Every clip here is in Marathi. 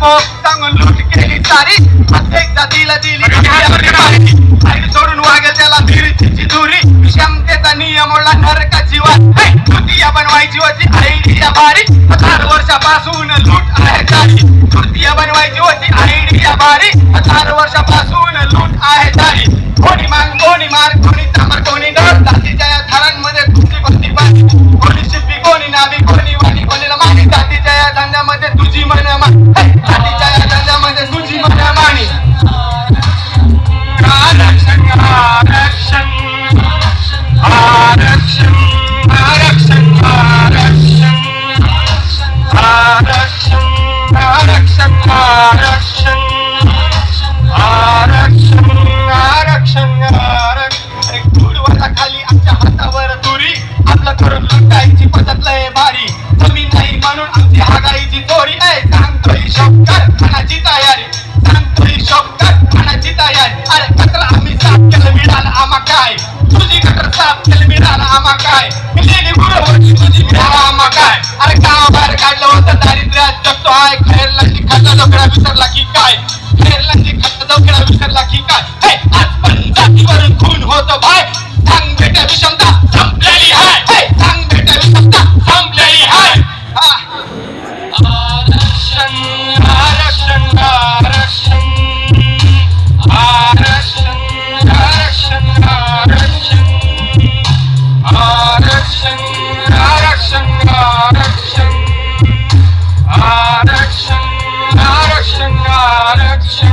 बोप सांगून लूट केली सारी प्रत्येक जातीला दिली फाईल सोडून वागेल त्याला फिरतीची दुरी क्षमतेचा नियम ओढला नरकाची वाट तृतीया बनवायची होती आयडिया भारी 1000 वर्षापासून लूट आहे जारी तृतीया बनवायची होती आयडिया भारी 1000 वर्षापासून लूट आहे जारी कोणी मान कोणी मार कोणी तांबर कोणी डर जातीच्या या थरांमध्ये तुझी बंदी पाणी कोणी शिल्पी कोणी नावी कोणी वाणी कोणीला मानी जातीच्या या धंद्यामध्ये तुझी मन जातीच्या या धंद्यामध्ये तुझी मन मानी आरक्षण आरक्षण आरक्षण आरक्षण आरक्षण आरक्षण आरक्षण आरक्षण आरक्षण आरक्षण गुरुवारा खाली आमच्या हातावर तुरी आपलं करून लुटायची पद्धत लय भारी जमीन नाही म्हणून आमची हागाईची चोरी सांगतोय शॉपकर खाण्याची तयारी सांगतोय शॉपकर खाण्याची तयारी अरे कचरा आम्ही साफ केलं मिळालं आम्हा काय तुझी कचरा साफ केलं मिळालं आम्हा काय मिळेली गुरुवारची तुझी मिळालं आम्हा काय अरे गावाबाहेर काढलं होतं दारिद्र्यात जगतो आहे खैरलाची खाता जोकडा विसरला की काय खैरलाची खाता जोकडा विसरला की काय आज पण जातीवरून खून होतो भाई सांग बेटा विषमता संपलेली आहे सांग बेटा विषमता संपलेली आहे आरक्षण आरक्षण आरक्षण आरक्षण आरक्षण आरक्षण आरक्षण आरक्षण आरक्षण आरक्षण आरक्षण आरक्षण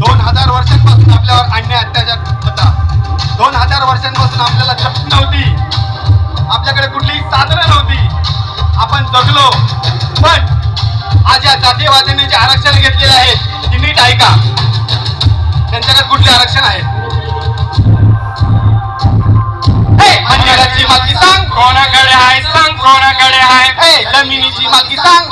2000 वर्षांपासून आपल्यावर अन्याय अत्याचार होता 2000 वर्षांपासून आपल्याला छप्पन नव्हती आपल्याकडे कुठलीही साधनं नव्हती आपण जगलो पण आज या जातीयवाद्यांनी जे आरक्षण घेतलेले आहेत ती नीट ऐका त्यांच्याकडे कुठले आरक्षण आहे अंधेराची मालकी सांग कोणाकडे आहे सांग कोणाकडे आहे जमिनीची मालकी सांग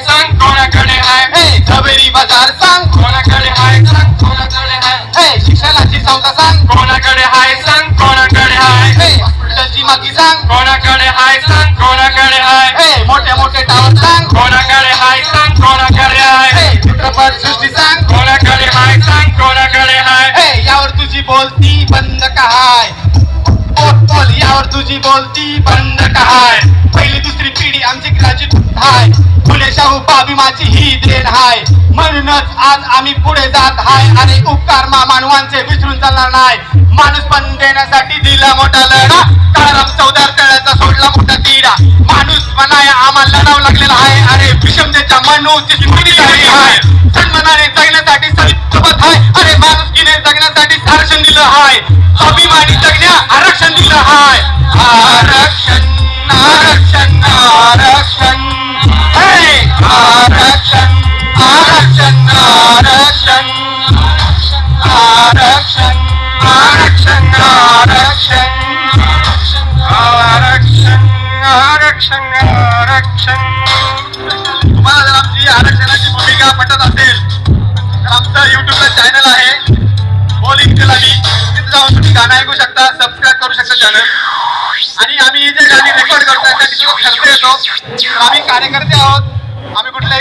सांग कोणाकडे आहे जबेरी बाजार सांग कोणाकडे आहे सांग कोणाकडे आहे शिक्षणाची संस्था सांग कोणाकडे आहे सांग कोणाकडे आहे हॉस्पिटलची मालकी सांग कोणाकडे आहे सांग कोणाकडे आहे मोठे मोठे टावर सांग कोणाकडे आहे सांग कोणाकडे आहे चित्रपट सृष्टी सांग कोणाकडे आहे सांग कोणाकडे आहे यावर तुझी बोलती बंद काय बोल यावर तुझी बोलती बंद काय पहिली दुसरी पिढी आमची ग्रॅज्युएट हाय फुले शाहू बाबीमाची ही देण हाय म्हणूनच आज आम्ही पुढे जात हाय आणि उपकार मानवांचे विसरून चालणार नाही माणूस पण देण्यासाठी दिला मोठा लढा काळाराम चौदार तळ्याचा सोडला मोठा तिढा माणूस म्हणाय आम्हाला लढावं लागलेला आहे अरे विषमतेच्या मनूची स्फूर्ती झाली आहे सन्मानाने जगण्यासाठी सोबत आहे अरे माणुसकीने जगण्यासाठी आरक्षण दिलं आहे अभिमानी जगण्या आरक्षण दिलं आहे आरक्षण आरक्षण आरक्षण आरक्षण आरक्षण आरक्षण आरक्षण आरक्षण आरक्षण आरक्षण आरक्षण आरक्षण तुम्हाला जर आमची आरक्षणाची भूमिका पटत असेल तर आमचं युट्यूबला चॅनल आहे बोलिंग चलाली तिथे जाऊन तुम्ही गाणं ऐकू शकता सबस्क्राईब करू शकता चॅनल आणि आम्ही जे गाणी रेकॉर्ड करतो त्यासाठी जो खर्च येतो तर आम्ही कार्यकर्ते आहोत आम्ही कुठल्याही